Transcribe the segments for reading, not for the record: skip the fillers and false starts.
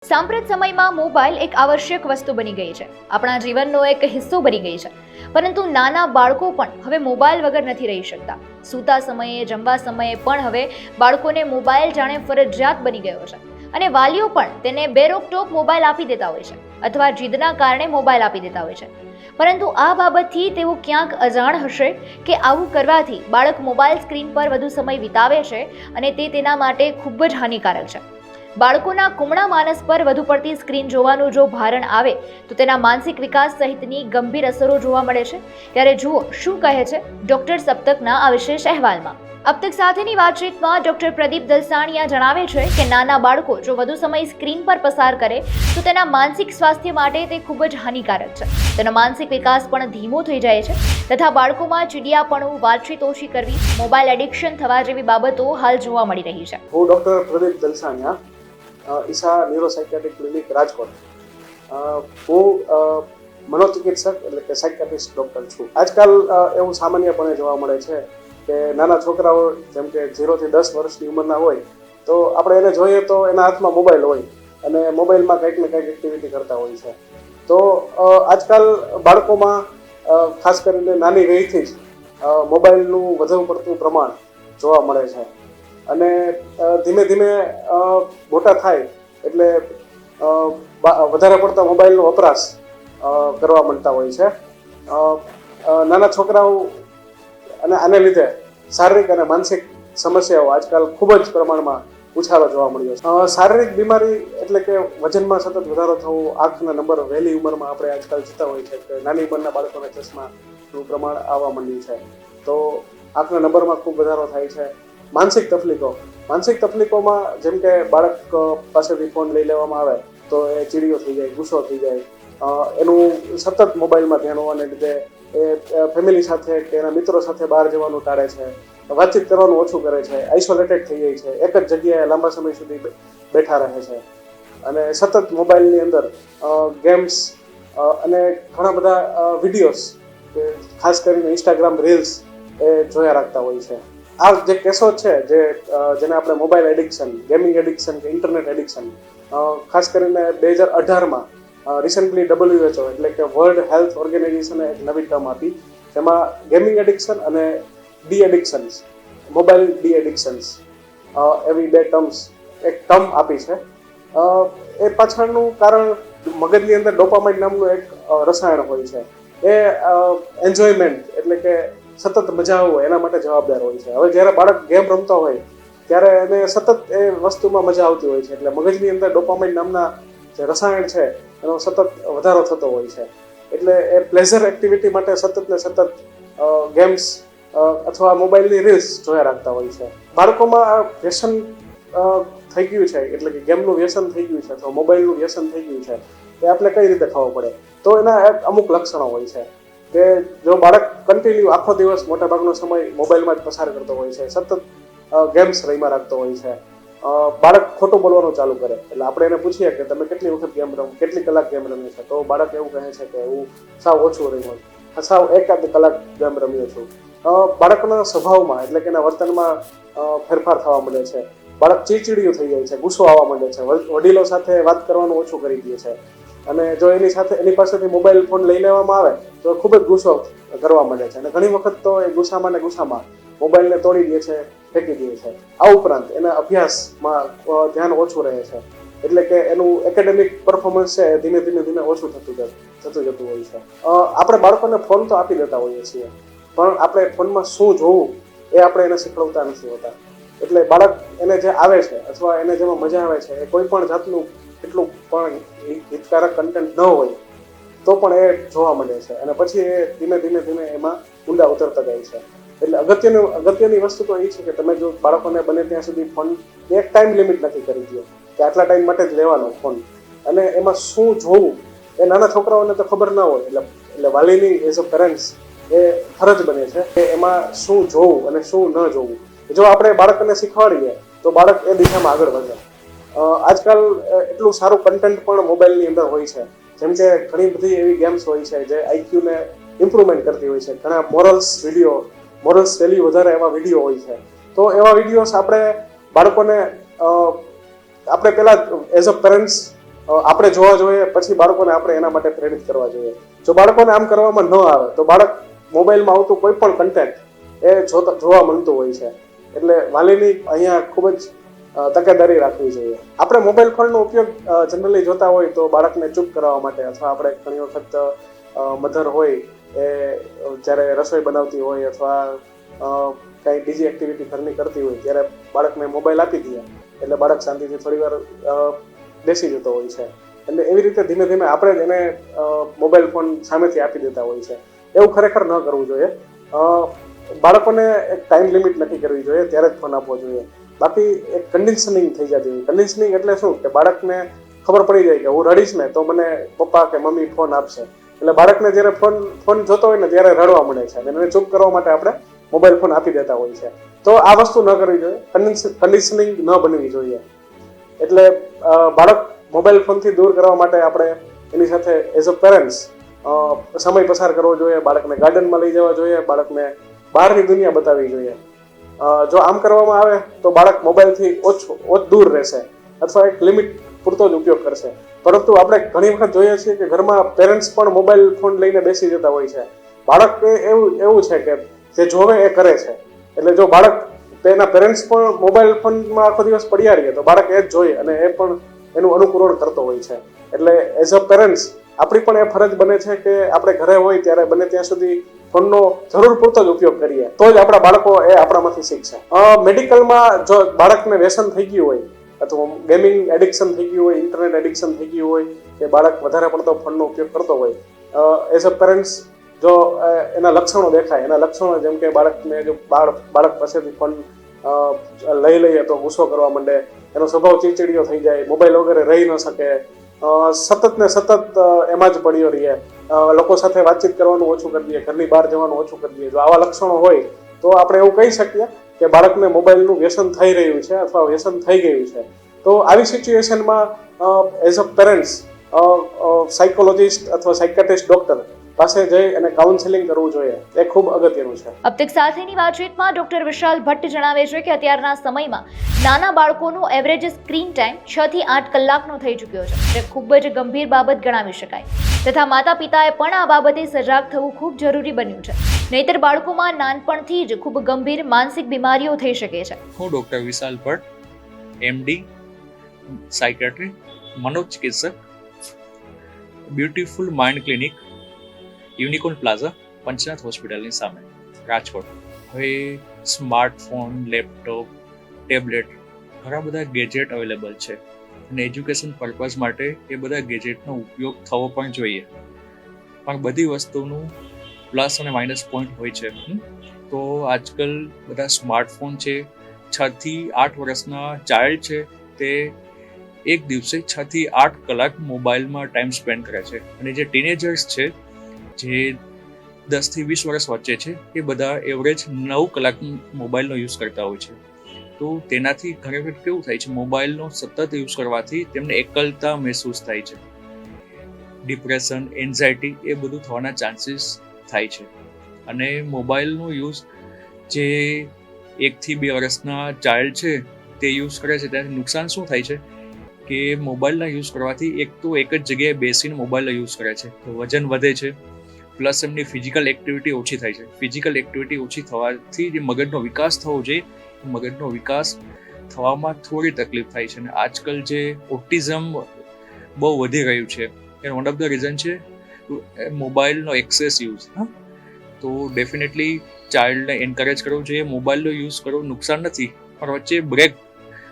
સાંપ્રત સમયમાં મોબાઈલ એક આવશ્યક વસ્તુ બની ગઈ છે, આપણા જીવનનો એક હિસ્સો બની ગઈ છે. પરંતુ નાના બાળકો પણ હવે મોબાઈલ વગર નથી રહી શકતા. સૂતા સમયે, જમવા સમયે પણ હવે બાળકોને મોબાઈલ જાણે ફરજિયાત બની ગયો છે. અને વાલીઓ પણ તેને બેરોકટોક મોબાઈલ આપી દેતા હોય છે અથવા જીદના કારણે મોબાઈલ આપી દેતા હોય છે. પરંતુ આ બાબતથી તેઓ ક્યાંક અજાણ હશે કે આવું કરવાથી બાળક મોબાઈલ સ્ક્રીન પર વધુ સમય વિતાવે છે અને તે તેના માટે ખૂબ જ હાનિકારક છે. બાળકોના કુમળા માનસ પર વધુ પડતી સ્ક્રીન જોવાનું જો ભારણ આવે તો તેના માનસિક વિકાસ સહિતની ગંભીર અસરો જોવા મળે છે. ત્યારે જુઓ શું કહે છે ડોક્ટર સપ્તકના આ વિશેષ અહેવાલમાં. અબતક સાથેની વાતચીતમાં ડોક્ટર પ્રદીપ દલસાણીયા જણાવે છે કે નાના બાળકો જો વધુ સમય સ્ક્રીન પર પસાર કરે તો તેના માનસિક સ્વાસ્થ્ય માટે તે ખૂબ જ હાનિકારક છે. તેનો માનસિક વિકાસ પણ ધીમો થઈ જાય છે તથા બાળકોમાં ચીડિયાપણું, વાતચીત ઓછી કરવી, મોબાઈલ એડિક્શન થવા જેવી બાબતો હાલ જોવા મળી રહી છે. હું ડોક્ટર પ્રદીપ દલસાણીયા, ઈશા ન્યુરોસાઇકેટ્રિક ક્લિનિક રાજકોટ. હું મનોચિકિત્સક એટલે કે સાયકેટ્રિસ્ટ ડૉક્ટર છું. આજકાલ એવું સામાન્યપણે જોવા મળે છે કે નાના છોકરાઓ જેમ કે 0 થી 10 વર્ષની ઉંમરના હોય તો આપણે એને જોઈએ તો એના હાથમાં મોબાઈલ હોય અને મોબાઈલમાં કંઈક ને કંઈક એક્ટિવિટી કરતા હોય છે. તો આજકાલ બાળકોમાં ખાસ કરીને નાની વયથી જ મોબાઈલનું વધુ પડતું પ્રમાણ જોવા મળે છે અને ધીમે ધીમે મોટા થાય એટલે વધારે પડતા મોબાઈલનો વપરાશ કરવા માંડતા હોય છે. નાના છોકરાઓ અને આને લીધે શારીરિક અને માનસિક સમસ્યાઓ આજકાલ ખૂબ જ પ્રમાણમાં ઉછાળો જોવા મળ્યો છે. શારીરિક બીમારી એટલે કે વજનમાં સતત વધારો થવો, આંખના નંબર વહેલી ઉંમરમાં આપણે આજકાલ જોતા હોય છે કે નાની ઉંમરના બાળકોના ચશ્માનું પ્રમાણ આવવા માંડ્યું છે. તો આંખના નંબરમાં ખૂબ વધારો થાય છે. માનસિક તકલીફોમાં જેમ કે બાળક પાસેથી ફોન લઈ લેવામાં આવે તો એ ચીડિયો થઈ જાય, ગુસ્સો થઈ જાય, એનું સતત મોબાઈલમાં ધ્યાન હોવાને લીધે એ ફેમિલી સાથે કે એના મિત્રો સાથે બહાર જવાનું ટાળે છે, વાતચીત કરવાનું ઓછું કરે છે, આઇસોલેટેડ થઈ જાય છે, એક જ જગ્યાએ લાંબા સમય સુધી બેઠા રહે છે અને સતત મોબાઈલની અંદર ગેમ્સ અને ઘણા બધા વિડીયોઝ ખાસ કરીને ઇન્સ્ટાગ્રામ રીલ્સ એ જોયા રાખતા હોય છે. આ જે કેસો છે જેને આપણે મોબાઈલ એડિક્શન, ગેમિંગ એડિક્શન કે ઇન્ટરનેટ એડિક્શન, ખાસ કરીને 2018માં રિસન્ટલી WHO એટલે કે વર્લ્ડ હેલ્થ ઓર્ગેનાઇઝેશને એક નવી ટર્મ આપી, જેમાં ગેમિંગ એડિક્શન અને ડી એડિક્શન્સ, મોબાઈલ ડી એડિક્શન્સ એવી બે એક ટર્મ આપી છે. એ પાછળનું કારણ મગજની અંદર ડોપામાઇન નામનું એક રસાયણ હોય છે. એ એન્જોયમેન્ટ એટલે કે સતત મજા હોય એના માટે જવાબદાર હોય છે. હવે જ્યારે બાળક ગેમ રમતો હોય ત્યારે એને સતત એ વસ્તુમાં મજા આવતી હોય છે, એટલે મગજની અંદર ડોપામાઇન નામના જે રસાયણ છે એનો સતત વધારો થતો હોય છે. એટલે એ પ્લેઝર એક્ટિવિટી માટે સતત ને સતત ગેમ્સ અથવા મોબાઈલની રીલ્સ જોયા રાખતા હોય છે. બાળકોમાં વ્યસન થઈ ગયું છે એટલે કે ગેમનું વ્યસન થઈ ગયું છે અથવા મોબાઈલનું વ્યસન થઈ ગયું છે, એ આપણે કઈ રીતે ખબર પડે? તો એના અમુક લક્ષણો હોય છે કે જો બાળક કન્ટિન્યુ આખો દિવસ મોટાભાગનો સમય મોબાઈલમાં જ પસાર કરતો હોય છે, સતત ગેમ્સ રમ્યા રાખતો હોય છે, બાળક ખોટું બોલવાનું ચાલુ કરે એટલે આપણે એને પૂછીએ કે તમે કેટલી વખત ગેમ રમો, કેટલી કલાક ગેમ રમી છે, તો બાળક એવું કહે છે કે હું સાવ ઓછું રમ્યો, સાવ એકાદ કલાક ગેમ રમ્યો છું. બાળકના સ્વભાવમાં એટલે કે એના વર્તનમાં ફેરફાર થવા માંડે છે. બાળક ચીડચીડિયું થઈ જાય છે, ગુસ્સો આવવા માંડે છે, વડીલો સાથે વાત કરવાનું ઓછું કરી દે છે અને જો એની પાસેથી મોબાઈલ ફોન લઈ લેવામાં આવે તો ખૂબ જ ગુસ્સો કરવા માંડે છે અને ઘણી વખત તો એ ગુસ્સામાં મોબાઈલને તોડી દે છે, ફેંકી દે છે. આ ઉપરાંત એના અભ્યાસમાં ધ્યાન ઓછું રહે છે એટલે કે એનું એકેડેમિક પરફોર્મન્સ છે ધીમે ધીમે ઓછું થતું જતું હોય છે. આપણે બાળકોને ફોન તો આપી દેતા હોઈએ છીએ, પણ આપણે ફોનમાં શું જોવું એ આપણે એને શીખવતા નથી હોતા. એટલે બાળક એને જે આવે છે અથવા એને જેમાં મજા આવે છે એ કોઈ પણ જાતનું એટલું પણ હિતકારક કન્ટેન્ટ ન હોય તો પણ એ જોવા મળે છે અને પછી એ ધીમે એમાં ઊંડા ઉતરતા જાય છે. એટલે અગત્યની વસ્તુ તો એ છે કે તમે જો બાળકોને બને ત્યાં સુધી ફોન એક ટાઈમ લિમિટ નક્કી કરી દો કે આટલા ટાઈમ માટે જ લેવાનો ફોન, અને એમાં શું જોવું એ નાના છોકરાઓને તો ખબર ના હોય. એટલે વાલીની એઝ અ પેરેન્ટ્સ એ ફરજ બને છે કે એમાં શું જોવું અને શું ન જોવું. જો આપણે બાળકને શીખવાડીએ તો બાળક એ દિશામાં આગળ વધે. આજકાલ એટલું સારું કન્ટેન્ટ પણ મોબાઈલની અંદર હોય છે, જેમ કે ઘણી બધી એવી ગેમ્સ હોય છે જે આઈક્યુને ઇમ્પ્રુવમેન્ટ કરતી હોય છે. ઘણા મોરલ્સ વેલ્યુ વધારે એવા વિડીયો હોય છે. તો એવા વિડીયોઝ આપણે બાળકોને આપણે પહેલાં એઝ અ પેરેન્ટ્સ આપણે જોવા જોઈએ, પછી બાળકોને આપણે એના માટે પ્રેરિત કરવા જોઈએ. જો બાળકોને આમ કરવામાં ન આવે તો બાળક મોબાઈલમાં આવતું કોઈ પણ કન્ટેન્ટ એ જોવા મળતું હોય છે. એટલે વાલીની અહીંયા ખૂબ જ તકેદારી રાખવી જોઈએ. આપણે મોબાઈલ ફોનનો ઉપયોગ જનરલી જોતા હોય તો બાળકને ચૂપ કરાવવા માટે, અથવા આપણે ઘણી વખત મધર હોય એ જ્યારે રસોઈ બનાવતી હોય અથવા કંઈ બીજી એક્ટિવિટી ઘરની કરતી હોય ત્યારે બાળકને મોબાઈલ આપી દઈએ એટલે બાળક શાંતિથી થોડી વાર બેસી જતો હોય છે. એટલે એવી રીતે ધીમે ધીમે આપણે જ એને મોબાઈલ ફોન સામેથી આપી દેતા હોય છે. એવું ખરેખર ન કરવું જોઈએ. બાળકોને એક ટાઈમ લિમિટ નક્કી કરવી જોઈએ, ત્યારે જ ફોન આપવો જોઈએ. બાકી એક કન્ડિશનિંગ થઈ જતી હોય. કન્ડિશનિંગ એટલે શું કે બાળકને ખબર પડી જાય કે હું રડીશ ને તો મને પપ્પા કે મમ્મી ફોન આપશે, એટલે બાળકને જ્યારે ફોન જોતો હોય ને ત્યારે રડવા મળે છે અને એને ચૂપ કરવા માટે આપણે મોબાઈલ ફોન આપી દેતા હોય છે. તો આ વસ્તુ ન કરવી જોઈએ, કન્ડિશનિંગ ન બનવી જોઈએ. એટલે બાળક મોબાઈલ ફોનથી દૂર કરવા માટે આપણે એની સાથે એઝ અ પેરેન્ટ્સ સમય પસાર કરવો જોઈએ, બાળકને ગાર્ડનમાં લઈ જવા જોઈએ, બાળકને બહારની દુનિયા બતાવવી જોઈએ. જો આમ કરવામાં આવે તો બાળક મોબાઈલથી દૂર રહેશે અથવા એક લિમિટ પૂરતો જ ઉપયોગ કરશે. પરંતુ આપણે ઘણી વખત જોઈએ છીએ કે ઘરમાં પેરેન્ટ્સ પણ મોબાઈલ ફોન લઈને બેસી જતા હોય છે. બાળક એવું છે કે જે જોવે એ કરે છે. એટલે જો બાળક તેના પેરેન્ટ્સ પણ મોબાઈલ ફોનમાં આખો દિવસ પડ્યા રહીએ તો બાળક એ જ જોઈએ અને એ પણ એનું અનુકરણ કરતો હોય છે. એટલે એઝ અ પેરેન્ટ્સ આપણી પણ એ ફરજ બને છે કે આપણે ઘરે હોય ત્યારે બને ત્યાં સુધી ફોનનો જરૂર પૂરતો જ ઉપયોગ કરીએ, તો જ આપણા બાળકો એ આપણામાંથી શીખશે. મેડિકલમાં જો બાળકને વ્યસન થઈ ગયું હોય અથવા ગેમિંગ એડિક્શન થઈ ગયું હોય, ઇન્ટરનેટ એડિક્શન થઈ ગયું હોય કે બાળક વધારે પડતો ફોનનો ઉપયોગ કરતો હોય, એઝ અ પેરેન્ટ્સ જો એના લક્ષણો દેખાય, એના લક્ષણો જેમ કે બાળકને જો બાળક પાસેથી ફોન લઈએ તો ગુસ્સો કરવા માંડે, એનો સ્વભાવ ચીડચીડિયો થઈ જાય, મોબાઈલ વગેરે રહી ન શકે, સતત ને સતત એમાં જ પડ્યો રહીએ, લોકો સાથે વાતચીત કરવાનું ઓછું કરી દઈએ, ઘરની બહાર જવાનું ઓછું કરી દઈએ, જો આવા લક્ષણો હોય તો આપણે એવું કહી શકીએ કે બાળકને મોબાઈલનું વ્યસન થઈ રહ્યું છે અથવા વ્યસન થઈ ગયું છે. તો આવી સિચ્યુએશનમાં એઝ અ પેરેન્ટ્સ સાયકોલોજિસ્ટ અથવા સાયકાટ્રિસ્ટ ડોક્ટર પાસે જઈ અને કાઉન્સેલિંગ કરવું જોઈએ, એ ખૂબ અગત્યનું છે. અબ તક સાથેની વાતચીતમાં ડોક્ટર વિશાલ ભટ્ટ જણાવે છે કે અત્યારના સમયમાં નાના બાળકોનો એવરેજ સ્ક્રીન ટાઈમ 6 થી 8 કલાકનો થઈ ચૂક્યો છે, જે ખૂબ જ ગંભીર બાબત ગણાવી શકાય. તથા માતા પિતાએ પણ આ બાબતે સજાગ થવું ખૂબ જરૂરી બન્યું છે, નહીતર બાળકોમાં નાનપણથી જ ખૂબ ગંભીર માનસિક બીમારીઓ થઈ શકે છે. હું doctor Vishal Bhatt, MD, psychiatry, મનોચિકિત્સક, beautiful mind clinic, unicorn plaza, Panchnath હોસ્પિટલની સામે, રાજકોટ. હવે સ્માર્ટફોન, લેપટોપ, ટેબ્લેટ ઘણા બધા ગેજેટ અવેલેબલ છે અને એજ્યુકેશન પર્પઝ માટે એ બધા ગેજેટનો ઉપયોગ થવો પણ જોઈએ. પણ બધી વસ્તુનું પ્લસ અને માઇનસ પોઈન્ટ હોય છે. તો આજકાલ બધા સ્માર્ટફોન છે, 6 થી 8 વર્ષના ચાઇલ્ડ છે તે એક દિવસે 6 થી 8 કલાક મોબાઈલમાં ટાઈમ સ્પેન્ડ કરે છે. અને જે ટીનેજર્સ છે જે 10 થી 20 વર્ષ વચ્ચે છે એ બધા એવરેજ 9 કલાક મોબાઈલનો યુઝ કરતા હોય છે. તો તેનાથી ઘણી વખત કેવું થાય છે, મોબાઈલનો સતત યુઝ કરવાથી તેમને એકલતા મહેસૂસ થાય છે, ડિપ્રેશન, એન્ઝાયટી એ બધું થવાના ચાન્સીસ થાય છે. અને મોબાઈલનો યુઝ જે 1 થી 2 વર્ષના ચાઇલ્ડ છે તે યુઝ કરે છે ત્યારે નુકસાન શું થાય છે કે મોબાઈલના યુઝ કરવાથી એક તો એક જ જગ્યાએ બેસીને મોબાઈલનો યુઝ કરે છે તો વજન વધે છે, પ્લસ એમની ફિઝિકલ એક્ટિવિટી ઓછી થાય છે. ફિઝિકલ એક્ટિવિટી ઓછી થવાથી જે મગજનો વિકાસ થવો જોઈએ, મગજનો વિકાસ થવામાં થોડી તકલીફ થાય છે. અને આજકાલ જે ઓટિઝમ બહુ વધી રહ્યું છે એ વન ઓફ ધ રીઝન છે મોબાઈલનો એક્સેસ યુઝ. તો ડેફિનેટલી ચાઇલ્ડને એન્કરેજ કરવું જોઈએ, મોબાઈલનો યુઝ કરવો નુકસાન નથી, પણ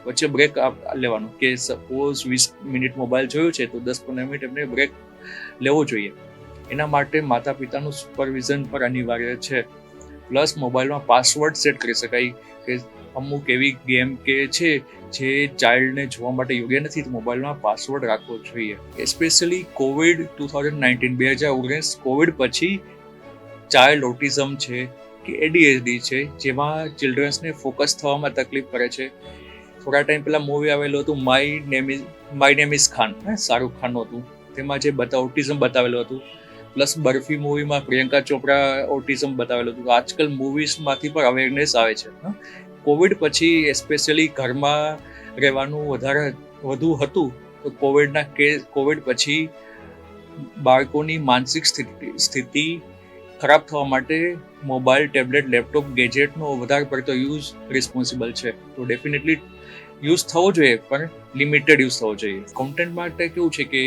વચ્ચે બ્રેક લેવાનું કે સપોઝ 20 મિનિટ મોબાઈલ જોયો છે તો 10-15 મિનિટ એમને બ્રેક લેવો જોઈએ. એના માટે માતા પિતાનું સુપરવિઝન પર અનિવાર્ય છે. પ્લસ મોબાઈલમાં પાસવર્ડ સેટ કરી શકાય કે અમુક એવી ગેમ કે છે જે ચાઇલ્ડને જોવા માટે યોગ્ય નથી, તો મોબાઈલમાં પાસવર્ડ રાખવો જોઈએ. એસ્પેશિયલી કોવિડ 2019 કોવિડ પછી ચાઇલ્ડ ઓટિઝમ છે કે ADHD છે જેમાં ચિલ્ડ્રન્સને ફોકસ થવામાં તકલીફ પડે છે. થોડા ટાઈમ પહેલાં મૂવી આવેલું હતું my name is Khan, Shahrukh ખાનનું હતું, તેમાં જે ઓટિઝમ બતાવેલું હતું. પ્લસ બર્ફી મૂવીમાં પ્રિયંકા ચોપરા ઓટિઝમ બતાવેલું હતું. આજકાલ મૂવીઝમાંથી પણ અવેરનેસ આવે છે. કોવિડ પછી એસ્પેશિયલી ઘરમાં રહેવાનું વધુ હતું તો કોવિડ પછી બાળકોની માનસિક સ્થિતિ ખરાબ થવા માટે મોબાઈલ, ટેબ્લેટ, લેપટોપ, ગેજેટનો વધારે પડતો યુઝ રિસ્પોન્સિબલ છે. તો ડેફિનેટલી યુઝ થવો જોઈએ, પણ લિમિટેડ યુઝ થવો જોઈએ. કોન્ટેન્ટ માટે કેવું છે કે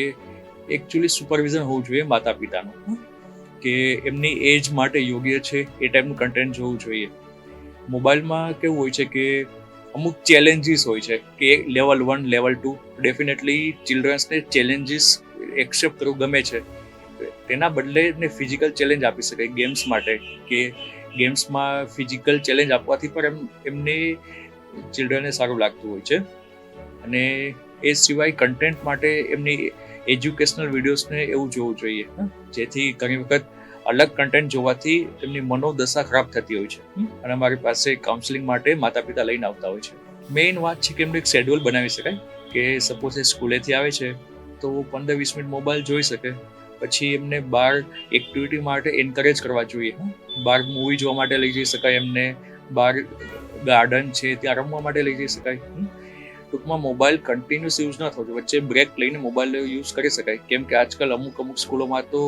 એકચ્યુઅલી સુપરવિઝન હોવું જોઈએ માતા પિતાનું, કે એમની એજ માટે યોગ્ય છે એ ટાઈપનું કન્ટેન્ટ જોવું જોઈએ. મોબાઈલમાં કેવું હોય છે કે અમુક ચેલેન્જીસ હોય છે કે લેવલ 1, લેવલ 2. ડેફિનેટલી ચિલ્ડ્રન્સને ચેલેન્જીસ એક્સેપ્ટ કરવું ગમે છે. તેના બદલે ને ફિઝિકલ ચેલેન્જ આપી શકાય ગેમ્સ માટે, કે ગેમ્સમાં ફિઝિકલ ચેલેન્જ આપવાથી પણ એમને ચિલ્ડ્રનને સારું લાગતું હોય છે. અને એ સિવાય કન્ટેન્ટ માટે એમની એજ્યુકેશનલ વિડીયોઝને એવું જોવું જોઈએ, જેથી ઘણી વખત અલગ કન્ટેન્ટ જોવાથી એમની મનોદશા ખરાબ થતી હોય છે. અને અમારી પાસે કાઉન્સેલિંગ માટે માતા પિતા લઈને આવતા હોય છે. મેઇન વાત છે કે એમનું એક શેડ્યુલ બનાવી શકાય, કે સપોઝ એ સ્કૂલેથી આવે છે તો 15-20 મિનિટ મોબાઈલ જોઈ શકે, પછી એમને બહાર એક્ટિવિટી માટે એન્કરેજ કરવા જોઈએ. બહાર મૂવી જોવા માટે લઈ જઈ શકાય, એમને બહાર ગાર્ડન છે ત્યાં રમવા માટે લઈ જઈ શકાય. ટૂંકમાં મોબાઈલ કન્ટિન્યુઅસ યુઝ ન થવો જોઈએ, વચ્ચે બ્રેક લઈને મોબાઈલ યુઝ કરી શકાય. કેમ કે આજકાલ અમુક સ્કૂલોમાં તો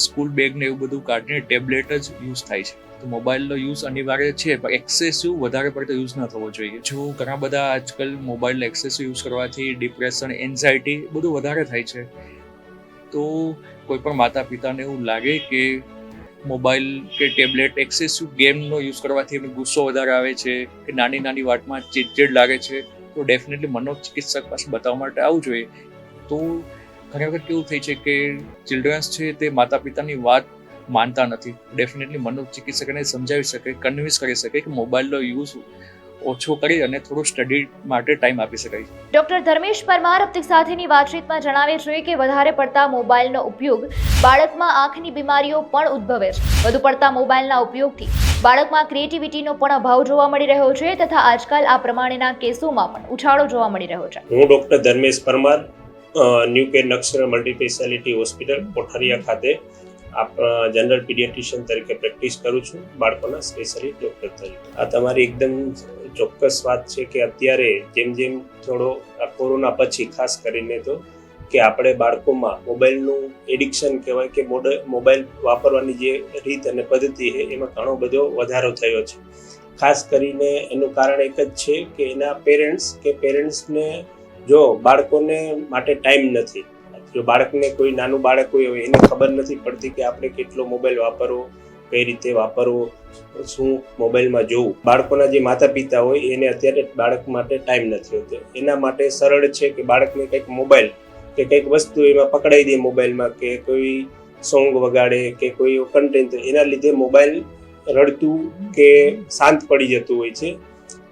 સ્કૂલ બેગ ને એવું બધું કાઢીને ટેબ્લેટ જ યુઝ થાય છે. તો મોબાઈલનો યુઝ અનિવાર્ય છે, પણ એક્સેસિવ વધારે પડતો યુઝ ન થવો જોઈએ. જો ઘણા બધા આજકાલ મોબાઈલ એક્સેસિવ યુઝ કરવાથી ડિપ્રેશન, એન્ઝાયટી બધું વધારે થાય છે. તો કોઈ પણ માતા પિતાને એવું લાગે કે મોબાઈલ કે ટેબ્લેટ એક્સેસિવ ગેમનો યુઝ કરવાથી એમને ગુસ્સો વધારે આવે છે, કે નાની નાની વાતમાં ચીડચીડ લાગે છે, તો ડેફિનેટલી મનોચિકિત્સક પાસે બતાવવા માટે આવવું જોઈએ. તો ઘણી વખત કેવું થાય છે કે ચિલ્ડ્રન્સ છે તે માતા પિતાની વાત માનતા નથી. ડેફિનેટલી મનોચિકિત્સકને સમજાવી શકે, કન્વિન્સ કરી શકે કે મોબાઈલનો યુઝ ઓછો કરી અને થોડું સ્ટડી માટે ટાઈમ આપી શકાય. ડોક્ટર ધર્મેશ પરમાર અપતિક સાથેની વાતચીતમાં જણાવે છે કે વધારે પડતા મોબાઈલનો ઉપયોગ બાળકમાં આંખની બીમારીઓ પણ ઉદ્ભવે છે. વધુ પડતા મોબાઈલના ઉપયોગથી બાળકમાં ક્રિએટિવિટીનો પણ અભાવ જોવા મળી રહ્યો છે, તથા આજકાલ આ પ્રમાણેના કેસોમાં પણ ઉછાળો જોવા મળી રહ્યો છે. હું doctor Dharmesh Parmar, new care નક્ષર મલ્ટી સ્પેશિયાલિટી હોસ્પિટલ કોઠારિયા ખાતે જનરલ પીડિયાટ્રિશિયન તરીકે પ્રેક્ટિસ કરું છું, બાળકોના સ્પેશિયલી ડૉક્ટર તરીકે. આ તમારી એકદમ ચોક્કસ વાત છે કે અત્યારે જેમ જેમ થોડો કોરોના પછી ખાસ કરીને તો કે આપણે બાળકોમાં મોબાઈલનું એડિક્શન કહેવાય કે મોબાઈલ વાપરવાની જે રીત અને પદ્ધતિ છે એમાં ઘણો બધો વધારો થયો છે. ખાસ કરીને એનું કારણ એક જ છે કે એના પેરેન્ટ્સને જો બાળકોને માટે ટાઈમ નથી. જો બાળકને કોઈ નાનું બાળક હોય એને ખબર નથી પડતી કે આપણે કેટલો મોબાઈલ વાપરવો, કઈ રીતે વાપરવો, શું મોબાઈલમાં જોવું. બાળકોના જે માતા પિતા હોય એને અત્યારે બાળક માટે ટાઈમ નથી હોતો. એના માટે સરળ છે કે બાળકને કંઈક મોબાઈલ કે કંઈક વસ્તુ એમાં પકડાઈ દે મોબાઈલમાં, કે કોઈ સોંગ વગાડે કે કોઈ કન્ટેન્ટ, એના લીધે મોબાઈલ રડતું કે શાંત પડી જતું હોય છે.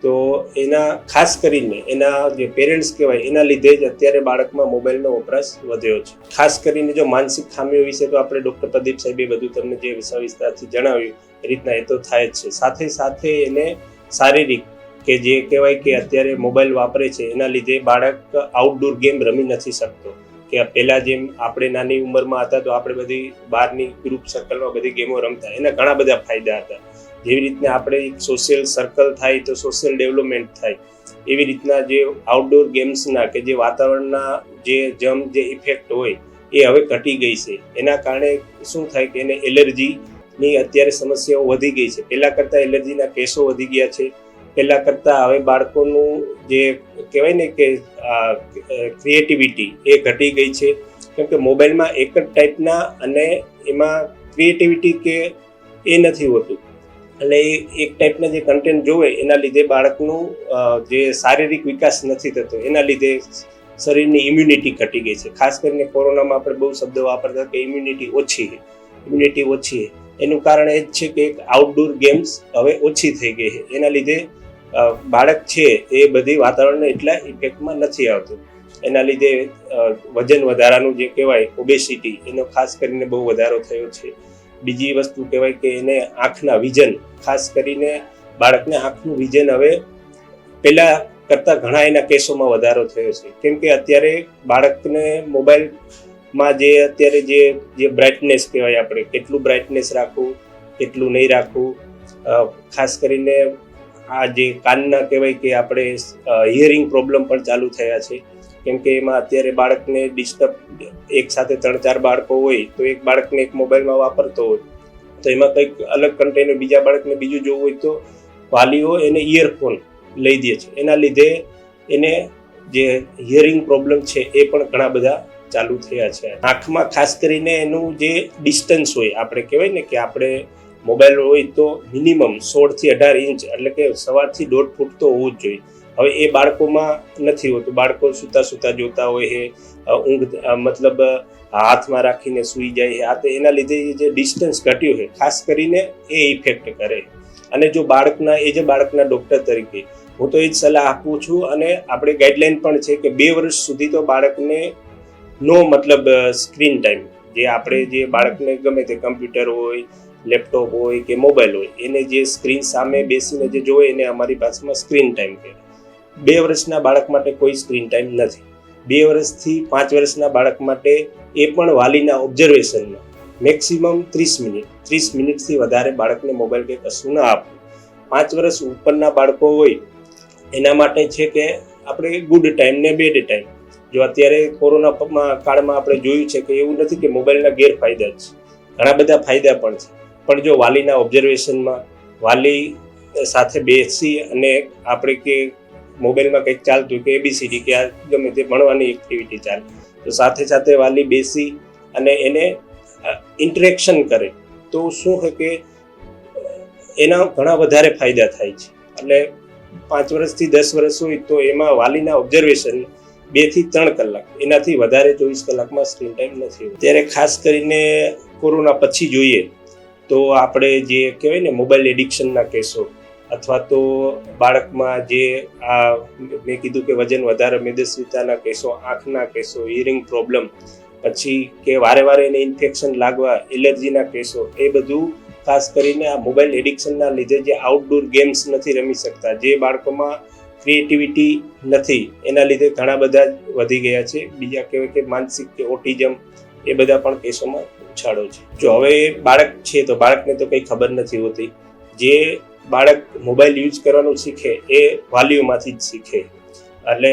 તો એના ખાસ કરીને એના જે પેરેન્ટ્સ કહેવાય એના લીધે જ અત્યારે બાળકમાં મોબાઈલનો વપરાશ વધ્યો છે. ખાસ કરીને જો માનસિક ખામીઓ વિશે તો આપણે ડૉક્ટર પ્રદીપ સાહેબે બધું તમને જે વિસ્તારથી જણાવ્યું એ રીતના એ તો થાય જ છે. સાથે સાથે એને શારીરિક કે જે કહેવાય કે અત્યારે મોબાઈલ વાપરે છે એના લીધે બાળક આઉટડોર ગેમ રમી નથી શકતો. કે પહેલાં જેમ આપણે નાની ઉંમરમાં હતા તો આપણે બધી બહારની ગ્રુપ સર્કલમાં બધી ગેમો રમતા, એના ઘણા બધા ફાયદા હતા. જેવી રીતના આપણે એક સોશિયલ સર્કલ થાય તો સોશિયલ ડેવલપમેન્ટ થાય, એવી રીતના જે આઉટડોર ગેમ્સના કે જે વાતાવરણના જે ઇફેક્ટ હોય એ હવે ઘટી ગઈ છે. એના કારણે શું થાય કે એને એલર્જીની અત્યારે સમસ્યાઓ વધી ગઈ છે. પહેલાં કરતાં એલર્જીના કેસો વધી ગયા છે. પહેલાં કરતાં હવે બાળકોનું જે કહેવાય ને કે ક્રિએટિવિટી એ ઘટી ગઈ છે. કેમ કે મોબાઈલમાં એક જ ટાઈપના અને એમાં ક્રિએટિવિટી કે એ નથી હોતું. એટલે એક ટાઈપના જે કન્ટેન્ટ જોવે એના લીધે બાળકનું જે શારીરિક વિકાસ નથી થતો, એના લીધે શરીરની ઇમ્યુનિટી ઘટી ગઈ છે. ખાસ કરીને કોરોનામાં આપણે બહુ શબ્દ વાપરતા કે ઇમ્યુનિટી ઓછી છે. એનું કારણ એ જ છે કે એક આઉટડોર ગેમ્સ હવે ઓછી થઈ ગઈ છે. એના લીધે બાળક છે એ બધી વાતાવરણને એટલા ઇફેક્ટમાં નથી આવતું. એના લીધે વજન વધારાનું જે કહેવાય ઓબેસિટી, એનો ખાસ કરીને બહુ વધારો થયો છે. બીજી વસ્તુ કહેવાય કે એને આંખના વિઝન, ખાસ કરીને બાળકને આંખનું વિઝન હવે પહેલાં કરતાં ઘણા એના કેસોમાં વધારો થયો છે. કેમ કે અત્યારે બાળકને મોબાઈલમાં અત્યારે જે બ્રાઇટનેસ કહેવાય, આપણે કેટલું બ્રાઇટનેસ રાખવું, કેટલું નહીં રાખવું. ખાસ કરીને આ જે કાનના કહેવાય કે આપણે હિયરિંગ પ્રોબ્લેમ પણ ચાલુ થયા છે. કેમ કે એમાં અત્યારે બાળકને ડિસ્ટર્બ એક સાથે 3-4 બાળકો હોય તો એક બાળકને એક મોબાઈલમાં વાપરતો હોય તો એમાં કંઈક અલગ કન્ટેન્ટ બીજા બાળકને બીજું જોવું હોય તો વાલીઓ એને ઇયરફોન લઈ દે છે. એના લીધે એને જે હિયરિંગ પ્રોબ્લેમ છે એ પણ ઘણા બધા ચાલુ થયા છે. આંખમાં ખાસ કરીને એનું જે ડિસ્ટન્સ હોય, આપણે કહેવાય ને કે આપણે મોબાઈલ હોય તો મિનિમમ 16 થી 18 ઇંચ એટલે કે 1.5 થી 1.5 ફૂટ તો હોવું જ જોઈએ. હવે એ બાળકોમાં નથી હોતું. બાળકો સૂતા જોતા હોય છે, ઊંઘ મતલબ હાથમાં રાખીને સૂઈ જાય છે. આ તો એના લીધે જે ડિસ્ટન્સ ઘટ્યું છે ખાસ કરીને એ ઇફેક્ટ કરે. અને જો બાળકના ડૉક્ટર તરીકે હું તો એ જ સલાહ આપું છું અને આપણે ગાઈડલાઈન પણ છે કે 2 વર્ષ સુધી તો બાળકને નો મતલબ સ્ક્રીન ટાઈમ, જે આપણે જે બાળકને ગમે તે કમ્પ્યુટર હોય, લેપટોપ હોય કે મોબાઈલ હોય એને જે સ્ક્રીન સામે બેસીને જે જોવે એને અમારી ભાષામાં સ્ક્રીન ટાઈમ કહેવાય. 2 વર્ષના બાળક માટે કોઈ સ્ક્રીન ટાઈમ નથી. 2 વર્ષથી 5 વર્ષના બાળક માટે એ પણ વાલીના ઓબ્ઝર્વેશનમાં મેક્સિમમ 30 મિનિટથી વધારે બાળકને મોબાઈલ કે કશું ના આપવું. 5 વર્ષ ઉપરના બાળકો હોય એના માટે છે કે આપણે ગુડ ટાઈમ ને બેડ ટાઈમ. જો અત્યારે કોરોના કાળમાં આપણે જોયું છે કે એવું નથી કે મોબાઈલના ગેરફાયદા છે, ઘણા બધા ફાયદા પણ છે. પણ જો વાલીના ઓબ્ઝર્વેશનમાં વાલી સાથે બેસી અને આપણે કે મોબાઈલમાં કંઈક ચાલતું કે ABCD કે આ ગમે તે ભણવાની એક્ટિવિટી ચાલે તો સાથે વાલી બેસી અને એને ઇન્ટરેક્શન કરે તો શું છે કે એના ઘણા વધારે ફાયદા થાય છે. એટલે 5 વર્ષથી 10 વર્ષ હોય તો એમાં વાલીના ઓબ્ઝર્વેશન 2 થી 3 કલાક, એનાથી વધારે 24 કલાકમાં સ્ક્રીન ટાઈમ નથી. ત્યારે ખાસ કરીને કોરોના પછી જોઈએ તો આપણે જે કહેવાય ને મોબાઈલ એડિક્શનના કેસો અથવા તો બાળકમાં જે આ મેં કીધું કે વજન વધારે, મેદસ્વીતાના કેસો, આંખના કેસો, હિયરિંગ પ્રોબ્લેમ, પછી કે વારે એને ઇન્ફેક્શન લાગવા, એલર્જીના કેસો, એ બધું ખાસ કરીને આ મોબાઈલ એડિક્શનના લીધે જે આઉટડોર ગેમ્સ નથી રમી શકતા, જે બાળકોમાં ક્રિએટિવિટી નથી, એના લીધે ઘણા બધા વધી ગયા છે. બીજા કહેવાય કે માનસિક કે ઓટિઝમ એ બધા પણ કેસોમાં ઉછાળો છે. જો હવે બાળક છે તો બાળકને તો કંઈ ખબર નથી હોતી. જે બાળક મોબાઈલ યુઝ કરવાનું શીખે એ વાલીઓમાંથી જ શીખે. એટલે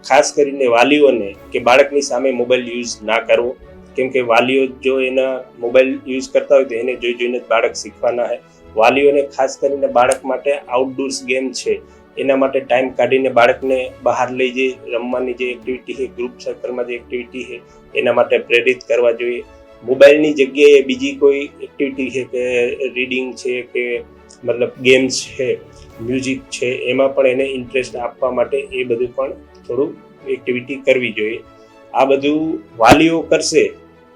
ખાસ કરીને વાલીઓને કે બાળકની સામે મોબાઈલ યુઝ ના કરવો, કેમ કે વાલીઓ જો એના મોબાઈલ યુઝ કરતા હોય તો એને જોઈને જ બાળક શીખવાના છે. વાલીઓને ખાસ કરીને બાળક માટે આઉટડોર્સ ગેમ છે એના માટે ટાઈમ કાઢીને બાળકને બહાર લઈ જઈ રમવાની જે એક્ટિવિટી છે, ગ્રુપ સર્કલમાં જે એક્ટિવિટી છે એના માટે પ્રેરિત કરવા જોઈએ. મોબાઈલની જગ્યાએ બીજી કોઈ એક્ટિવિટી છે કે રીડિંગ છે કે મતલબ ગેમ્સ છે, મ્યુઝિક છે, એમાં પણ એને ઇન્ટરેસ્ટ આપવા માટે એ બધું પણ થોડું એક્ટિવિટી કરવી જોઈએ. આ બધું વાલીઓ કરશે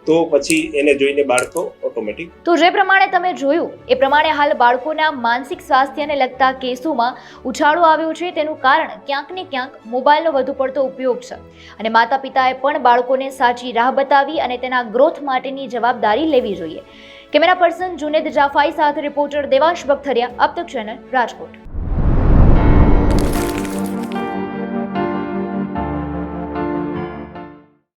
તો પછી એને જોઈને બાળકો ઓટોમેટિક. તો જે પ્રમાણે તમે જોયું એ પ્રમાણે હાલ બાળકોના માનસિક સ્વાસ્થ્યને લગતા કેસોમાં ઉછાળો આવ્યો છે. તેનું કારણ ક્યાંક ને ક્યાંક મોબાઈલનો વધુ પડતો ઉપયોગ છે અને માતા પિતાએ પણ બાળકોને સાચી રાહ બતાવી અને તેના ગ્રોથ માટેની જવાબદારી લેવી જોઈએ. કેમેરા પર્સન જુનેદ જાફાઈ સાથે રિપોર્ટર દેવાંશ બખતરિયા, અબ તક ચેનલ, રાજકોટ.